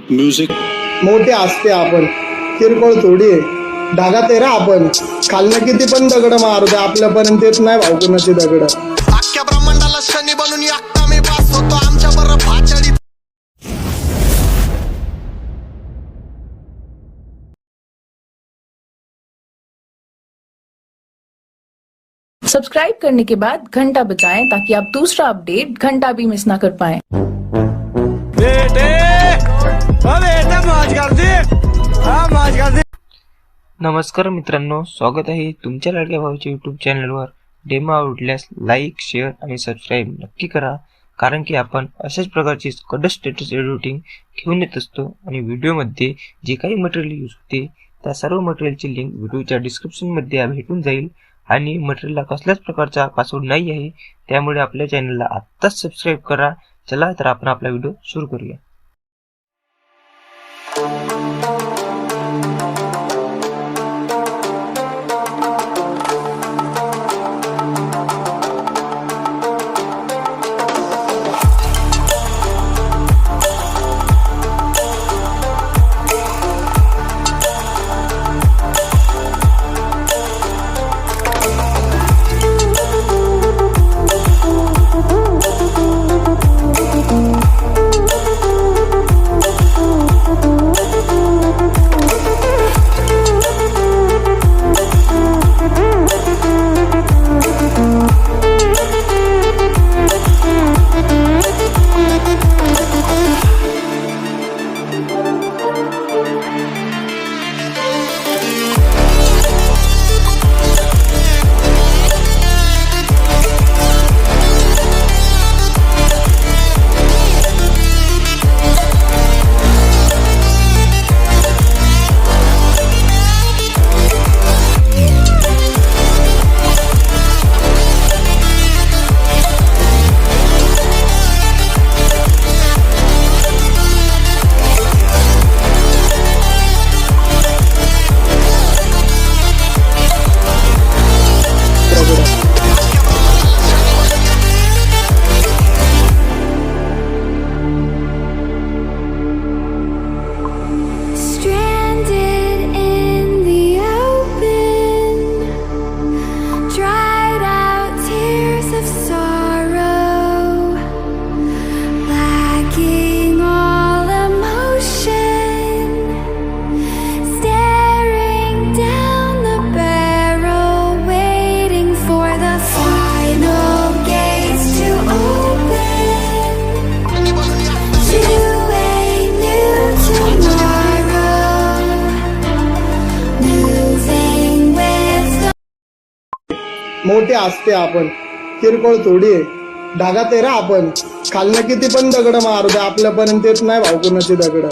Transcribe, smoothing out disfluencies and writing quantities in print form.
Music मोठे असते आपण, किरकोळ थोडी आहे. ढागात आहे रा आपण, खालनं किती पण दगड मारू दे आपल्यापर्यंत येत नाही भाऊ कुणाची दगड. अख्ख्या ब्रह्मांडाला शनी बनून एकटा मी पास होतो आमच्या बरं भाचडी. सब्सक्राइब करने के बाद घंटा बजाएं ताकि आप दूसरा अपडेट घंटा भी मिस ना कर पाएं। नमस्कार मित्रांनो, स्वागत आहे तुमच्या लाडक्या भावाच्या यूट्यूब चॅनलवर. डेमो आवडल्यास लाईक, शेअर आणि सबस्क्राईब नक्की करा, कारण की आपण अशाच प्रकारची कडक स्टेटस एडिटिंग घेऊन येत असतो. आणि व्हिडिओमध्ये जे काही मटेरियल यूज होते त्या सर्व मटेरियलची लिंक व्हिडिओच्या डिस्क्रिप्शनमध्ये भेटून जाईल. आणि मटेरियलला कसल्याच प्रकारचा पासवर्ड नाही आहे, त्यामुळे आपल्या चॅनलला आत्ताच सबस्क्राईब करा. चला तर आपण आपला व्हिडिओ सुरू करूया. मोठे असते आपण, किरकोळ थोडी आहे. ढागात आहे रा आपण, खालनं किती पण दगड मारू दे आपल्यापर्यंत येत नाही भाऊ कुणाची दगड.